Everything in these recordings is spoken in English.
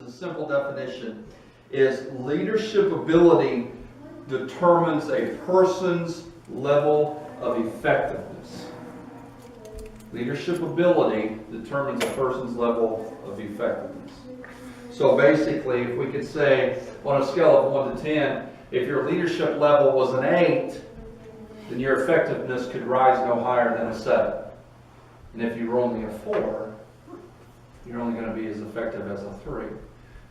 The simple definition is leadership ability determines a person's level of effectiveness. Leadership ability determines a person's level of effectiveness. So basically, if we could say on a scale of 1 to 10, if your leadership level was an 8, then your effectiveness could rise no higher than a 7. And if you were only a 4, you're only going to be as effective as a 3.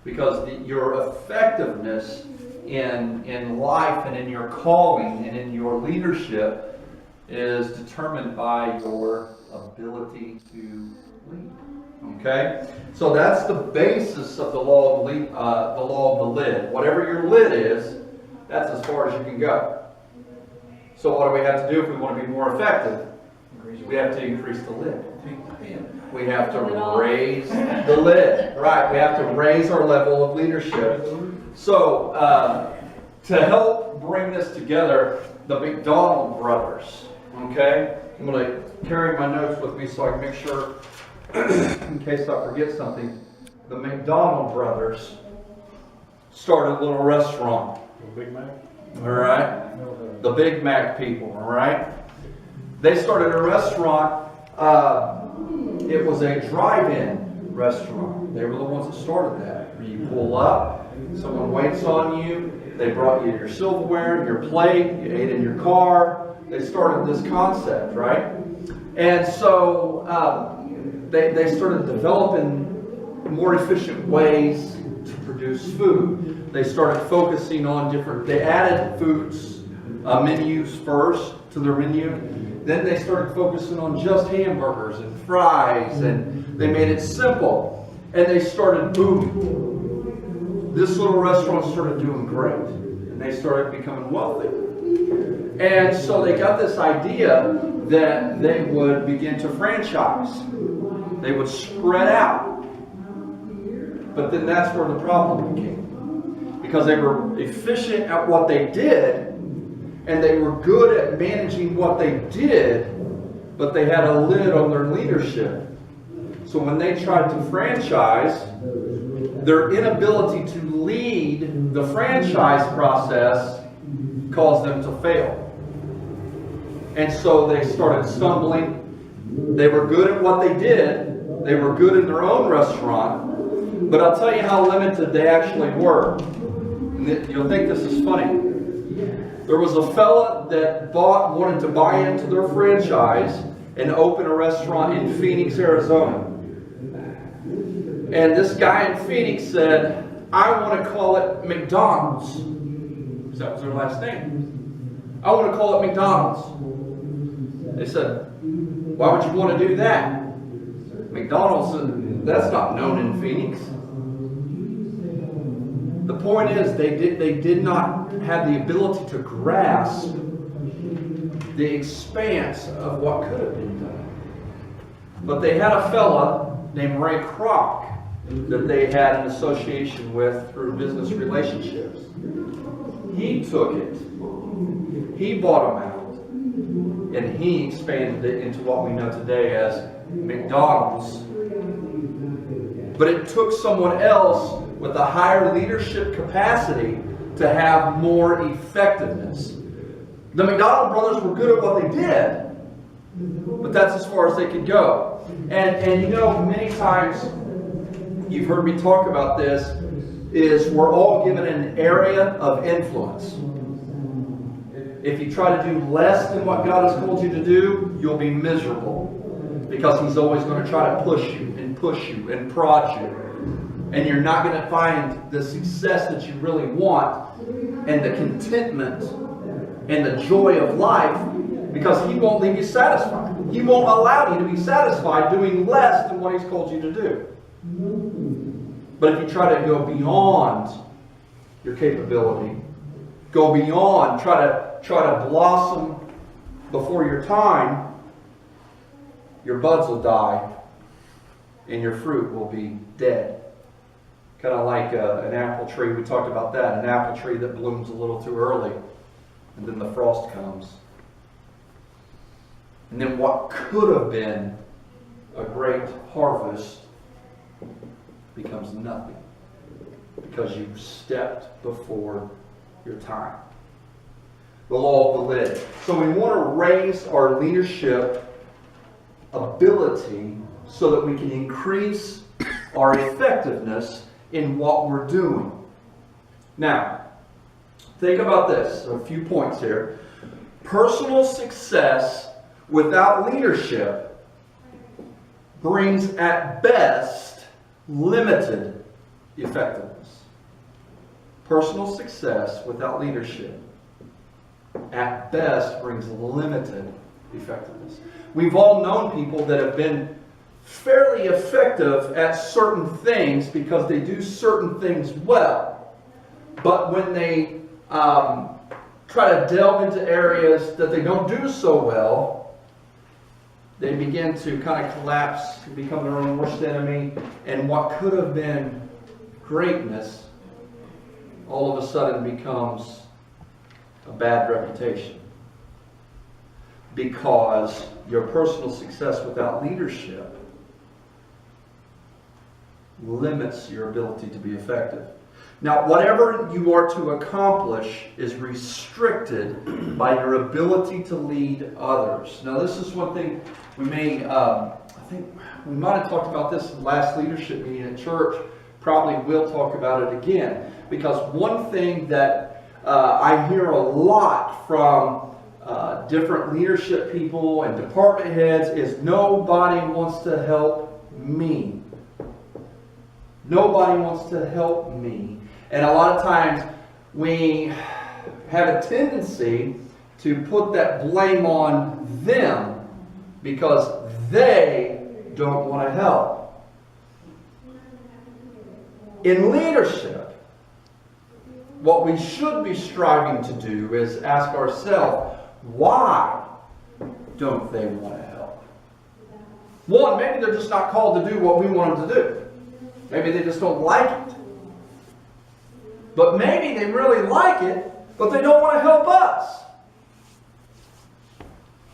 Because your effectiveness in life and in your calling and in your leadership is determined by your ability to lead. Okay? So that's the basis of the law of the lid. Whatever your lid is, that's as far as you can go. So what do we have to do if we want to be more effective? We have to increase the lid. We have to raise the lid. Right, we have to raise our level of leadership. So, to help bring this together, the McDonald brothers, okay? I'm going to carry my notes with me so I can make sure, in case I forget something. The McDonald brothers started a little restaurant. Big Mac? All right? The Big Mac people, all right? They started a restaurant. It was a drive-in restaurant. They were the ones that started that. Where you pull up, someone waits on you, they brought you your silverware, your plate, you ate in your car. They started this concept, right? And so they started developing more efficient ways to produce food. They started focusing on they added foods, menus first to their menu. Then they started focusing on just hamburgers and fries, and they made it simple. And they started booming. This little restaurant started doing great, and they started becoming wealthy. And so they got this idea that they would begin to franchise. They would spread out. But then that's where the problem came. Because they were efficient at what they did, and they were good at managing what they did, but they had a lid on their leadership. So when they tried to franchise, their inability to lead the franchise process caused them to fail. And so they started stumbling. They were good at what they did. They were good in their own restaurant. But I'll tell you how limited they actually were. And you'll think this is funny. There was a fella that wanted to buy into their franchise and open a restaurant in Phoenix, Arizona. And this guy in Phoenix said, I want to call it McDonald's. Because that was their last name. I want to call it McDonald's. They said, why would you want to do that? McDonald's, that's not known in Phoenix. The point is, they did not have the ability to grasp the expanse of what could have been done. But they had a fella named Ray Kroc that they had an association with through business relationships. He took it, he bought them out, and he expanded it into what we know today as McDonald's. But it took someone else with a higher leadership capacity to have more effectiveness. The McDonald brothers were good at what they did, but that's as far as they could go. And you know, many times you've heard me talk about this, is we're all given an area of influence. If you try to do less than what God has called you to do, you'll be miserable. Because He's always going to try to push you and prod you. And you're not going to find the success that you really want and the contentment and the joy of life, because He won't leave you satisfied. He won't allow you to be satisfied doing less than what He's called you to do. But if you try to go beyond your capability, go beyond, try to blossom before your time, your buds will die and your fruit will be dead. Kind of like an apple tree. We talked about that. An apple tree that blooms a little too early, and then the frost comes. And then what could have been a great harvest becomes nothing. because you stepped before your time. The law of the lid. So we want to raise our leadership ability so that we can increase our effectiveness in what we're doing. Now, think about this. A few points here. Personal success without leadership brings at best limited effectiveness. Personal success without leadership at best brings limited effectiveness. We've all known people that have been fairly effective at certain things because they do certain things well. But when they try to delve into areas that they don't do so well, they begin to kind of collapse and become their own worst enemy. And what could have been greatness all of a sudden becomes a bad reputation. Because your personal success without leadership limits your ability to be effective. Now, whatever you are to accomplish is restricted by your ability to lead others. Now, this is one thing we may, I think we might have talked about this in the last leadership meeting at church. Probably will talk about it again. Because one thing that I hear a lot from different leadership people and department heads is nobody wants to help me. Nobody wants to help me. And a lot of times we have a tendency to put that blame on them because they don't want to help. In leadership, what we should be striving to do is ask ourselves, why don't they want to help? One, maybe they're just not called to do what we want them to do. Maybe they just don't like it. But maybe they really like it, but they don't want to help us.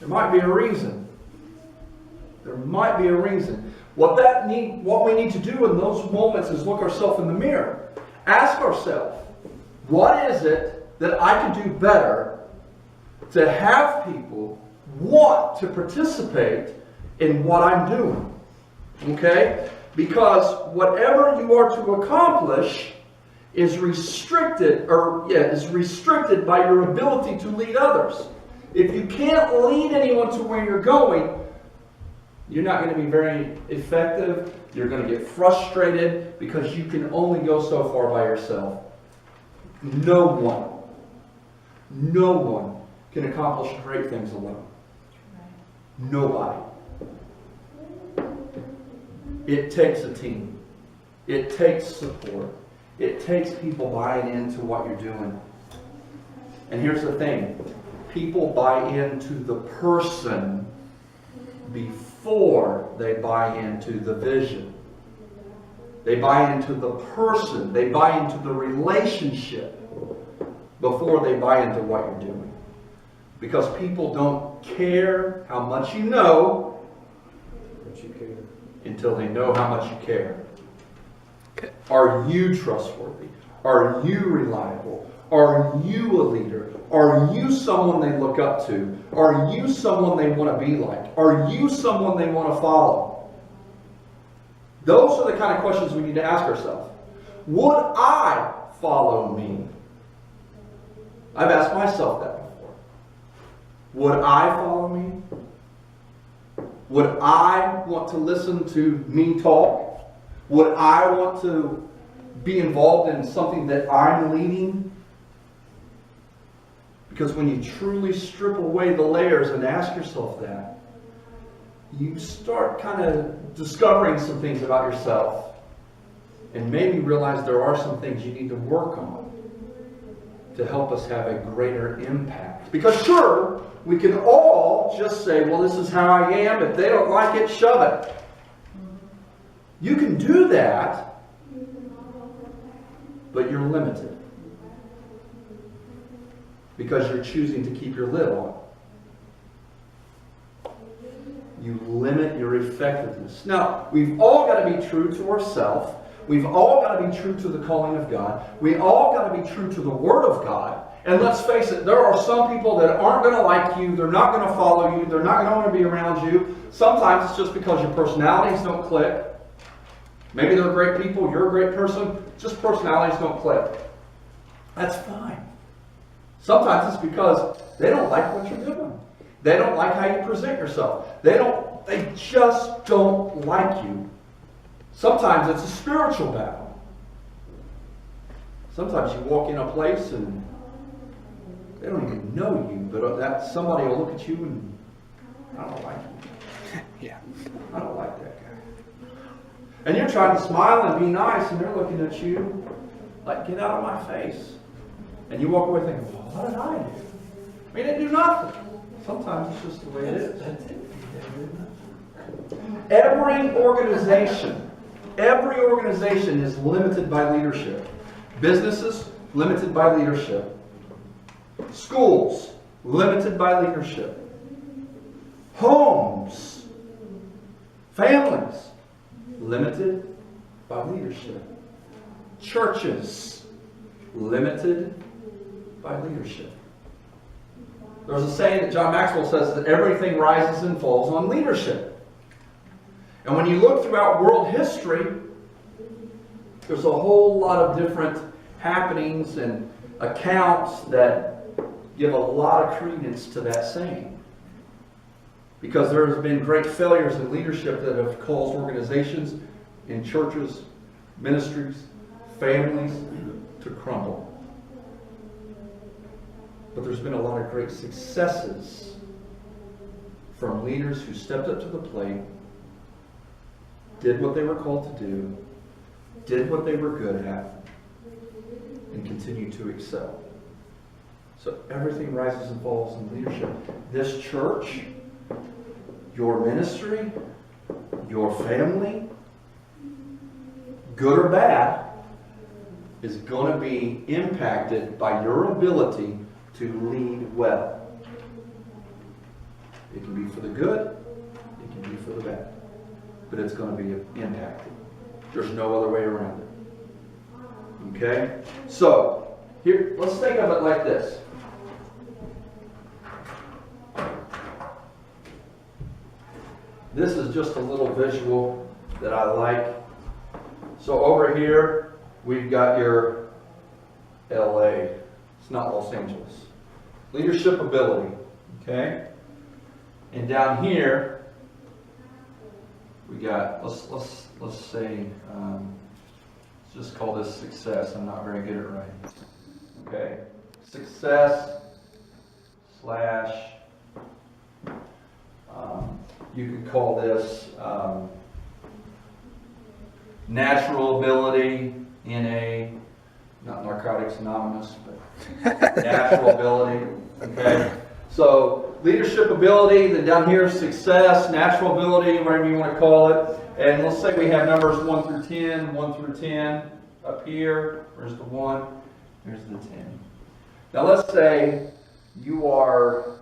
There might be a reason. There might be a reason. What we need to do in those moments is look ourselves in the mirror. Ask ourselves, what is it that I can do better to have people want to participate in what I'm doing? Okay? Because whatever you are to accomplish is restricted by your ability to lead others. If you can't lead anyone to where you're going, you're not going to be very effective. You're going to get frustrated because you can only go so far by yourself. No one can accomplish great things alone. Nobody. It takes a team. It takes support. It takes people buying into what you're doing. And here's the thing. People buy into the person before they buy into the vision. They buy into the person. They buy into the relationship before they buy into what you're doing. Because people don't care how much you know until they know how much you care. Are you trustworthy? Are you reliable? Are you a leader? Are you someone they look up to? Are you someone they want to be like? Are you someone they want to follow? Those are the kind of questions we need to ask ourselves. Would I follow me? I've asked myself that before. Would I follow me? Would I want to listen to me talk? Would I want to be involved in something that I'm leading? Because when you truly strip away the layers and ask yourself that, you start kind of discovering some things about yourself and maybe realize there are some things you need to work on to help us have a greater impact. Because sure, we can all just say, well, this is how I am. If they don't like it, shove it. You can do that, but you're limited. Because you're choosing to keep your lid on. You limit your effectiveness. Now, we've all got to be true to ourselves. We've all got to be true to the calling of God. We all got to be true to the Word of God. And let's face it, there are some people that aren't going to like you. They're not going to follow you. They're not going to want to be around you. Sometimes it's just because your personalities don't click. Maybe they're great people. You're a great person. Just personalities don't click. That's fine. Sometimes it's because they don't like what you're doing. They don't like how you present yourself. They just don't like you. Sometimes it's a spiritual battle. Sometimes you walk in a place and they don't even know you, but that somebody will look at you and, I don't like you. Yeah. I don't like that guy. And you're trying to smile and be nice, and they're looking at you like, get out of my face. And you walk away thinking, well, what did I do? I mean, it didn't do nothing. Sometimes it's just the way it is. Every organization is limited by leadership. Businesses, limited by leadership. Schools, limited by leadership. Homes, families, limited by leadership. Churches, limited by leadership. There's a saying that John Maxwell says that everything rises and falls on leadership. And when you look throughout world history, there's a whole lot of different happenings and accounts that give a lot of credence to that saying. Because there has been great failures in leadership that have caused organizations in churches, ministries, families to crumble. But there's been a lot of great successes from leaders who stepped up to the plate, did what they were called to do, did what they were good at, and continued to excel. So everything rises and falls in leadership. This church, your ministry, your family, good or bad, is going to be impacted by your ability to lead well. It can be for the good, it can be for the bad, but it's going to be impacted. There's no other way around it. Okay? So, here, let's think of it like this. This is just a little visual that I like. So over here, we've got your LA. It's not Los Angeles. Leadership ability. Okay? And down here, we got, let's say, let's just call this success. I'm not very good at writing. Okay? Success slash, you could call this natural ability, NA, not Narcotics Anonymous, but natural ability. Okay? So, leadership ability, then down here, success, natural ability, whatever you want to call it. And let's say we have numbers 1 through 10, 1 through 10 up here. Where's the 1? Here's the 10. Now let's say you are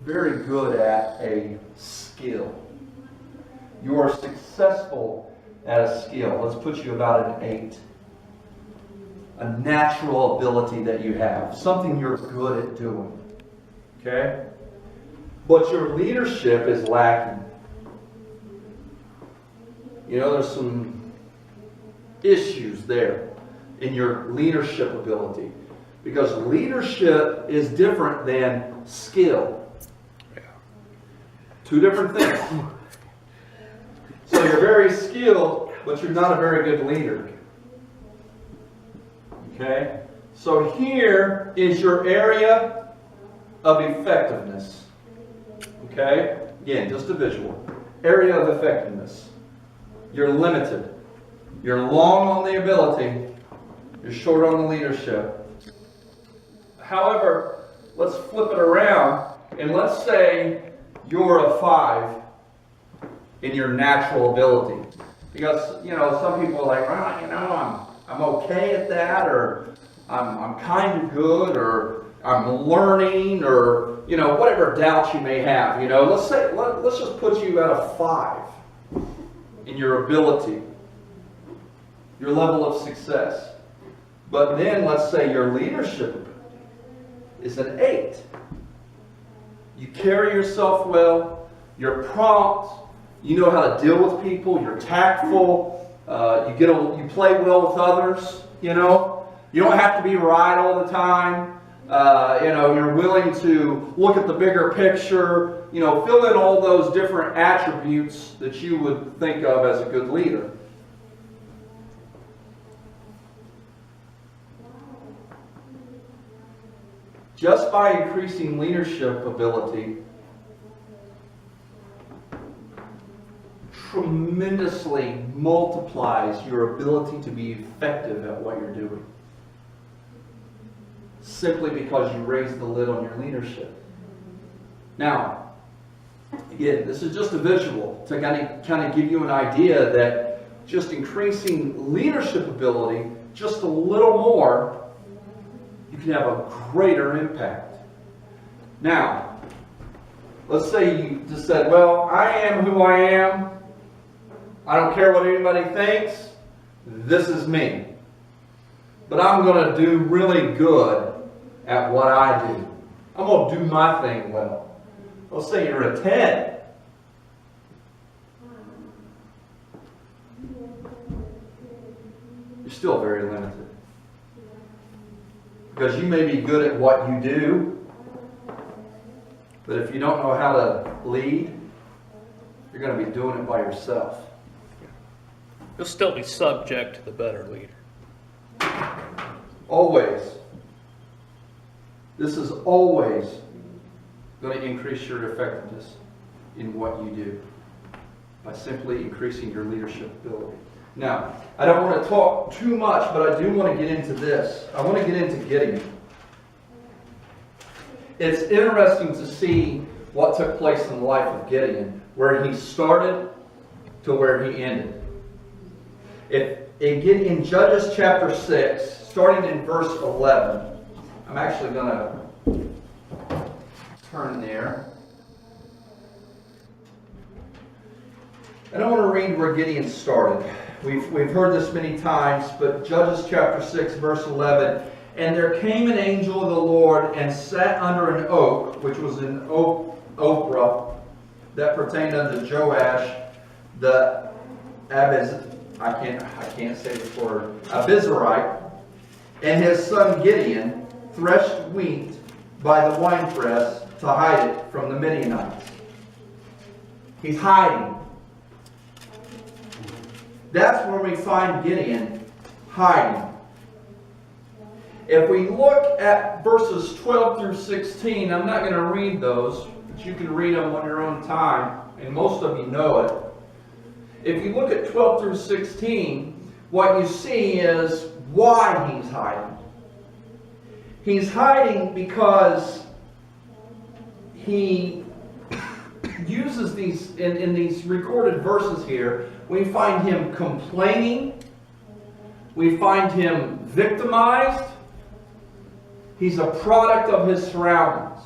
very good at a skill. You are successful at a skill. Let's put you about an 8. A natural ability that you have. Something you're good at doing. Okay? But your leadership is lacking. You know, there's some issues there in your leadership ability. Because leadership is different than skill. Two different things. So you're very skilled, but you're not a very good leader. Okay? So here is your area of effectiveness. Okay? Again, just a visual. Area of effectiveness. You're limited. You're long on the ability. You're short on the leadership. However, let's flip it around and let's say you're a 5 in your natural ability. Because, you know, some people are like, well, you know, I'm okay at that, or I'm kind of good, or I'm learning, or, you know, whatever doubts you may have. You know, let's just put you at a 5 in your ability. your level of success. But then let's say your leadership is an 8. You carry yourself well, you're prompt, you know how to deal with people, you're tactful, you play well with others, you know. You don't have to be right all the time. You're willing to look at the bigger picture, fill in all those different attributes that you would think of as a good leader. Just by increasing leadership ability, tremendously multiplies your ability to be effective at what you're doing. Simply because you raise the lid on your leadership. Now, again, this is just a visual to kind of give you an idea that just increasing leadership ability just a little more, you can have a greater impact. Now, let's say you just said, well, I am who I am. I don't care what anybody thinks. This is me. But I'm going to do really good at what I do. I'm going to do my thing well. Let's say you're a 10. You're still very limited. Because you may be good at what you do, but if you don't know how to lead, you're going to be doing it by yourself. You'll still be subject to the better leader. Always. This is always going to increase your effectiveness in what you do by simply increasing your leadership ability. Now, I don't want to talk too much, but I do want to get into this. I want to get into Gideon. It's interesting to see what took place in the life of Gideon, where he started to where he ended. In Judges chapter 6, starting in verse 11, I'm actually going to turn there. And I want to read where Gideon started. We've heard this many times, but Judges chapter 6, verse 11. And there came an angel of the Lord and sat under an oak, which was in Ophrah, that pertained unto Joash, the I can't say this word, Abizarite, and his son Gideon threshed wheat by the winepress to hide it from the Midianites. He's hiding. That's where we find Gideon hiding. If we look at verses 12 through 16, I'm not going to read those, but you can read them on your own time, and most of you know it. If you look at 12 through 16, what you see is why he's hiding. He's hiding because he uses these, in these recorded verses here, we find him complaining. We find him victimized. He's a product of his surroundings.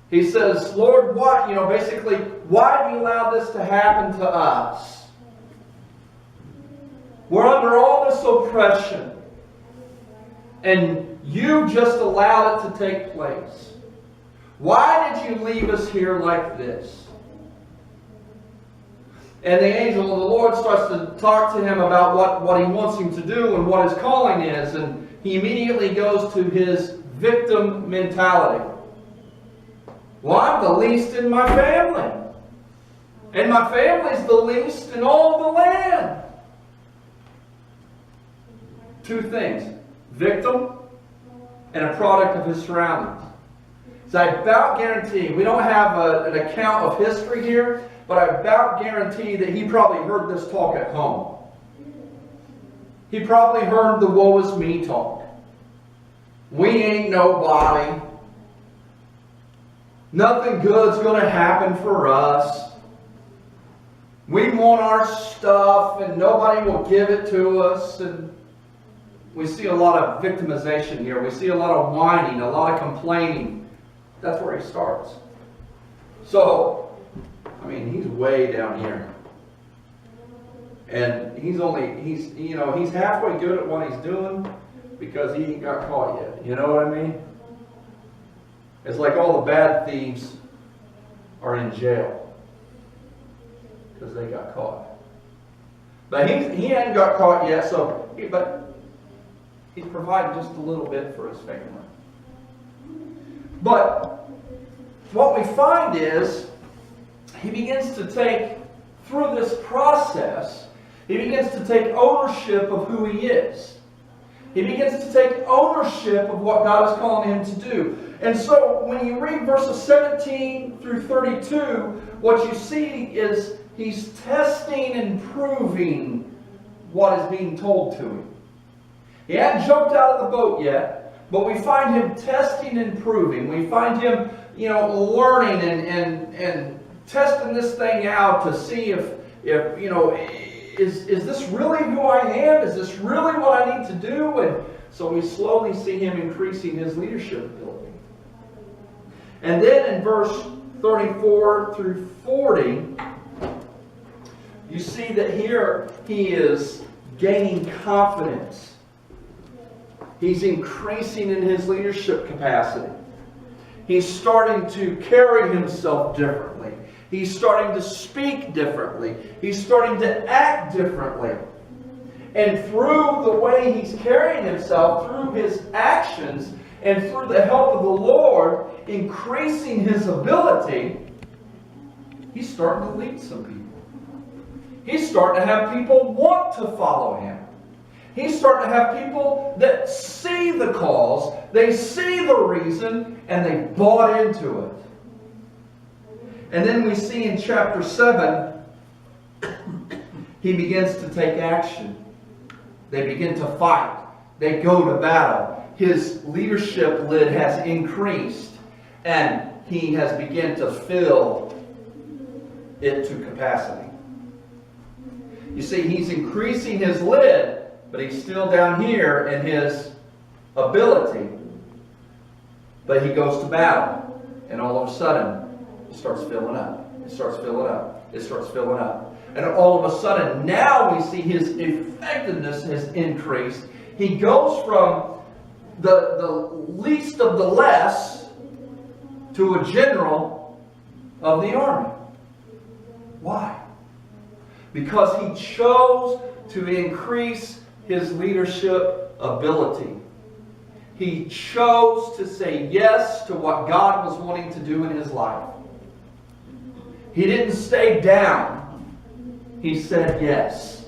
He says, Lord, what? Basically, why have you allowed this to happen to us? We're under all this oppression. And you just allowed it to take place. Why did you leave us here like this? And the angel of the Lord starts to talk to him about what he wants him to do and what his calling is. And he immediately goes to his victim mentality. Well, I'm the least in my family. And my family's the least in all the land. Two things. Victim and a product of his surroundings. So I about guarantee, we don't have an account of history here, but I about guarantee that he probably heard this talk at home. He probably heard the woe is me talk. We ain't nobody. Nothing good's going to happen for us. We want our stuff and nobody will give it to us. And we see a lot of victimization here. We see a lot of whining, a lot of complaining. That's where he starts. So, he's way down here. And he's halfway good at what he's doing because he ain't got caught yet. You know what I mean? It's like all the bad thieves are in jail because they got caught. But he hadn't got caught yet, but he's provided just a little bit for his family. But what we find is he begins to take, through this process, he begins to take ownership of who he is. He begins to take ownership of what God is calling him to do. And so when you read verses 17 through 32, what you see is he's testing and proving what is being told to him. He hadn't jumped out of the boat yet, but we find him testing and proving. We find him, learning and testing this thing out to see if is this really who I am? Is this really what I need to do? And so we slowly see him increasing his leadership ability. And then in verse 34 through 40, you see that here he is gaining confidence. He's increasing in his leadership capacity. He's starting to carry himself differently. He's starting to speak differently. He's starting to act differently. And through the way he's carrying himself, through his actions, and through the help of the Lord, increasing his ability, he's starting to lead some people. He's starting to have people want to follow him. He's starting to have people that see the cause, they see the reason, and they bought into it. And then we see in chapter 7, he begins to take action. They begin to fight. They go to battle. His leadership lid has increased, and he has begun to fill it to capacity. You see, he's increasing his lid, but he's still down here in his ability. But he goes to battle, and all of a sudden, it starts filling up. It starts filling up. It starts filling up. And all of a sudden, now we see his effectiveness has increased. He goes from the least of the less to a general of the army. Why? Because he chose to increase his leadership ability. He chose to say yes to what God was wanting to do in his life. He didn't stay down. He said yes.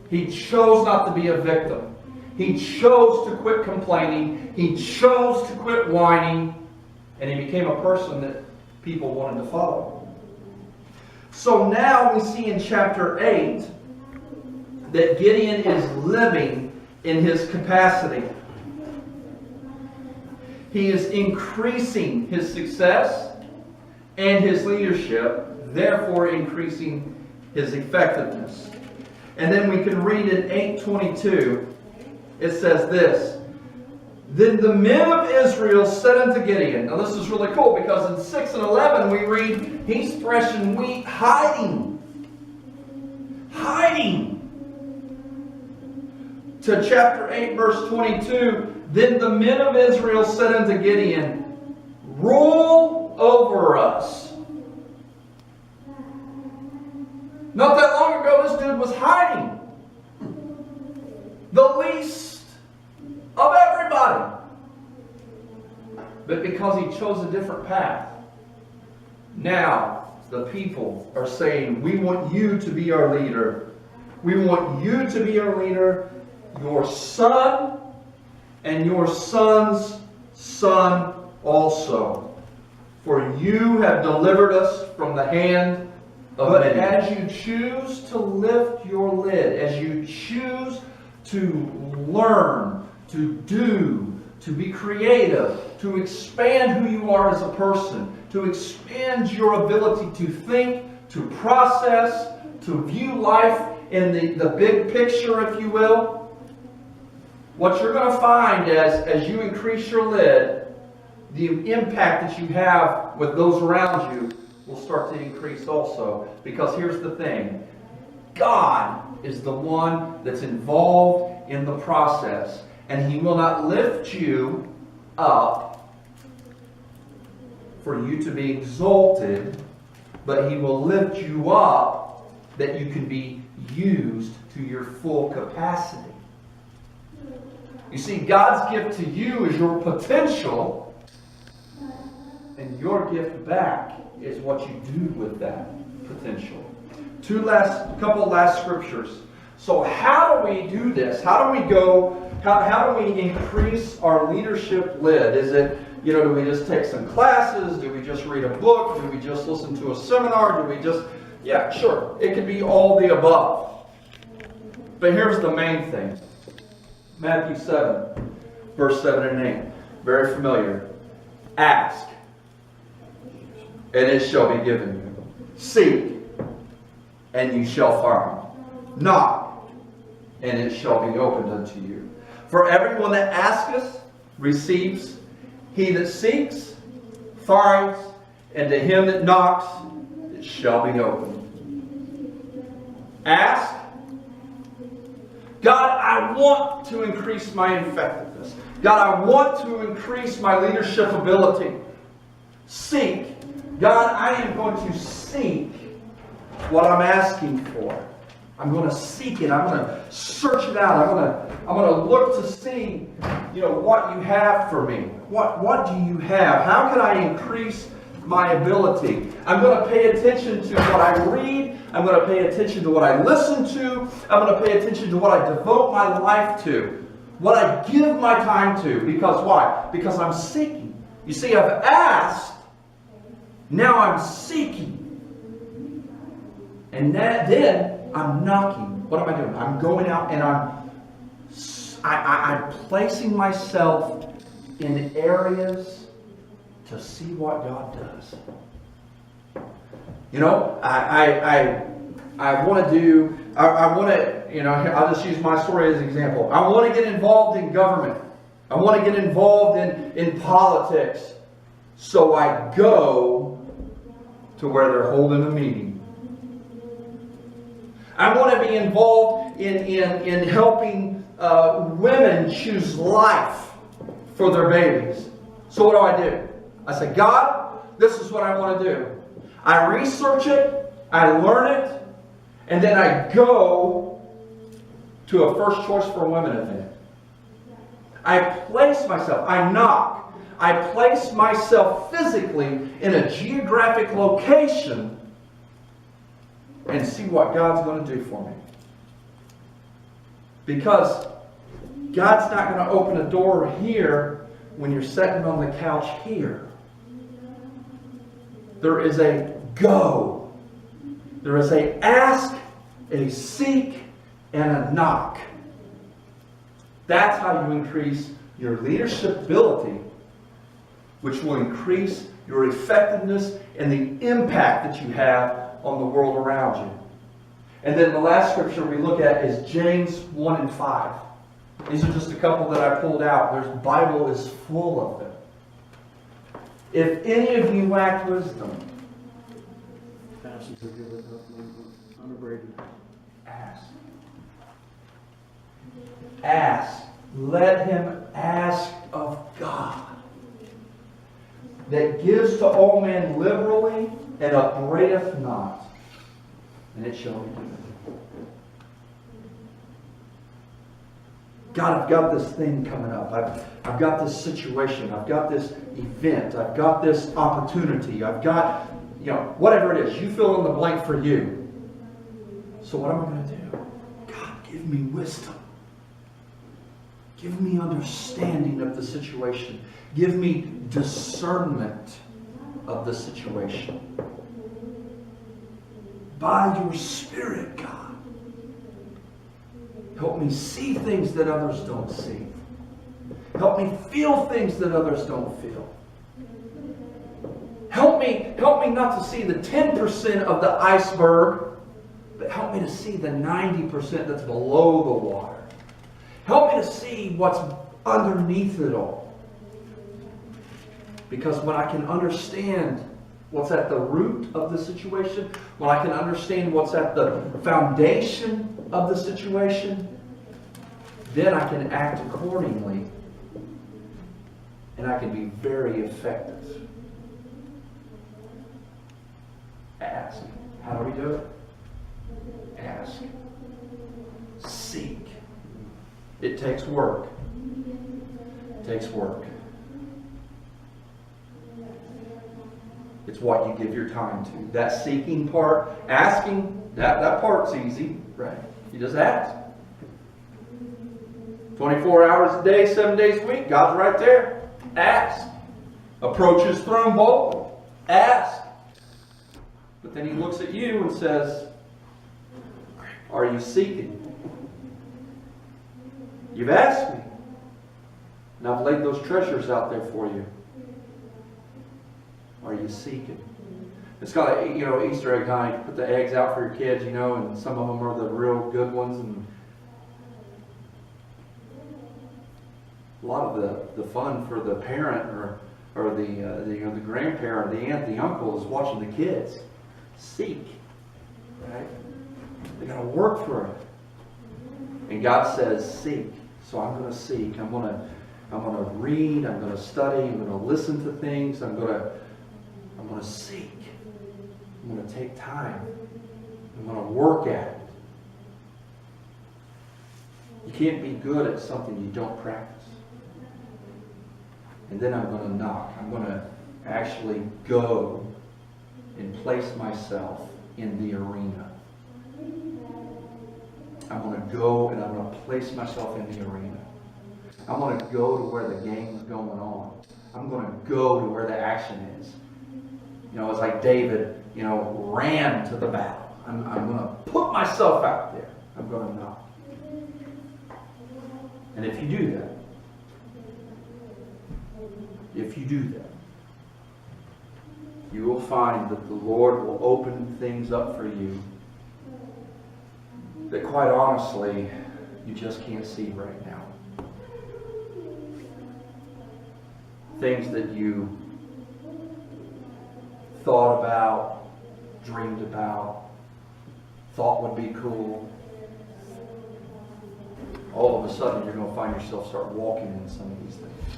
He chose not to be a victim. He chose to quit complaining. He chose to quit whining. And he became a person that people wanted to follow. So now we see in chapter 8 that Gideon is living in his capacity. He is increasing his success and his leadership, therefore increasing his effectiveness. And then we can read in 8:22, it says this: Then the men of Israel said unto Gideon. Now this is really cool because in 6 and 11 we read he's threshing wheat hiding. To chapter 8 verse 22, Then the men of Israel said unto Gideon, Rule over us. Not that long ago this dude was hiding. The least of everybody. But because he chose a different path, now the people are saying, we want you to be our leader. We want you to be our leader. Your son and your son's son also. For you have delivered us from the hand of many. But as you choose to lift your lid, as you choose to learn, to do, to be creative, to expand who you are as a person, to expand your ability to think, to process, to view life in the big picture, if you will, what you're going to find as you increase your lid, the impact that you have with those around you will start to increase also. Because here's the thing. God is the one that's involved in the process. And He will not lift you up for you to be exalted, but He will lift you up that you can be used to your full capacity. You see, God's gift to you is your potential, and your gift back is what you do with that potential. Couple last scriptures. So how do we do this? How do we go? How do we increase our leadership lid? Is it, do we just take some classes? Do we just read a book? Do we just listen to a seminar? Do we just, yeah, sure. It could be all the above. But here's the main thing. Matthew 7, verse 7 and 8. Very familiar. Ask, and it shall be given you. Seek, and you shall find. Knock, and it shall be opened unto you. For everyone that asketh receives. He that seeks finds, and to him that knocks it shall be opened. Ask. God, I want to increase my effectiveness. God, I want to increase my leadership ability. Seek. God, I am going to seek what I'm asking for. I'm going to seek it. I'm going to search it out. I'm going to look to see, what you have for me. What do you have? How can I increase my ability? I'm going to pay attention to what I read. I'm going to pay attention to what I listen to. I'm going to pay attention to what I devote my life to. What I give my time to. Because why? Because I'm seeking. You see, I've asked. Now I'm seeking. And then I'm knocking. What am I doing? I'm going out and I'm placing myself in areas to see what God does. I want to, I'll just use my story as an example. I want to get involved in government. I want to get involved in politics. So I go to where they're holding a meeting. I want to be involved in helping women choose life for their babies. So what do? I say, God, this is what I want to do. I research it, I learn it, and then I go to a First Choice for Women event. I place myself, I knock, I place myself physically in a geographic location and see what God's going to do for me. Because God's not going to open a door here when you're sitting on the couch here. There is a go. There is a ask, a seek, and a knock. That's how you increase your leadership ability, which will increase your effectiveness and the impact that you have on the world around you. And then the last scripture we look at is James 1 and 5. These are just a couple that I pulled out. The Bible is full of them. If any of you lack wisdom, ask. Ask. Let him ask of God, that gives to all men liberally and upbraideth not, and it shall be given. God, I've got this thing coming up. I've got this situation. I've got this event. I've got this opportunity. I've got, whatever it is. You fill in the blank for you. So what am I going to do? God, give me wisdom. Give me understanding of the situation. Give me discernment of the situation. By your Spirit, God. Help me see things that others don't see. Help me feel things that others don't feel. Help me not to see the 10% of the iceberg, but help me to see the 90% that's below the water. Help me to see what's underneath it all. Because when I can understand what's at the root of the situation, when I can understand what's at the foundation of the situation, then I can act accordingly and I can be very effective. Ask. How do we do it? Ask. Seek. It takes work. It takes work. It's what you give your time to. That seeking part, asking, that part's easy, right? You just ask. 24 hours a day, 7 days a week, God's right there. Ask. Approach His throne boldly. Ask. But then He looks at you and says, are you seeking? You've asked me. And I've laid those treasures out there for you. Are you seeking? It's got a, Easter egg hunt. You put the eggs out for your kids, and some of them are the real good ones. And a lot of the fun for the parent or the grandparent, the aunt, the uncle is watching the kids seek. Right? They got to work for it. And God says, seek. So I'm going to seek. I'm going to read. I'm going to study. I'm going to listen to things. I'm going to seek. I'm going to take time. I'm going to work at it. You can't be good at something you don't practice. And then I'm going to knock. I'm going to actually go and place myself in the arena. I'm going to go and I'm going to place myself in the arena. I'm going to go to where the game's going on. I'm going to go to where the action is. It's like David, ran to the battle. I'm going to put myself out there. I'm going to knock. And if you do that, you will find that the Lord will open things up for you that quite honestly, you just can't see right now. Things that you thought about, dreamed about, thought would be cool. All of a sudden, you're going to find yourself start walking in some of these things.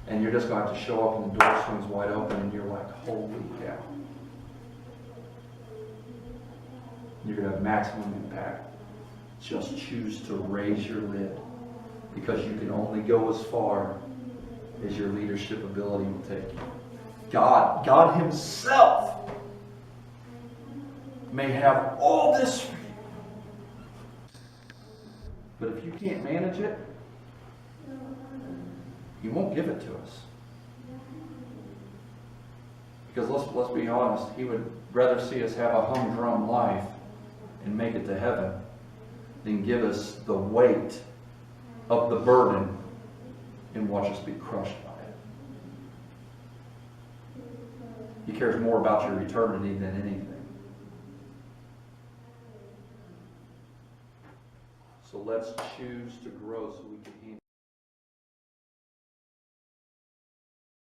And you're just going to have to show up and the door swings wide open and you're like, holy cow. You're going to have maximum impact. Just choose to raise your lid, because you can only go as far as your leadership ability will take you. God Himself may have all this for you, but if you can't manage it, He won't give it to us. Because let's be honest, He would rather see us have a humdrum life and make it to heaven than give us the weight of the burden and watch us be crushed by it. He cares more about your eternity than anything. So let's choose to grow so we can handle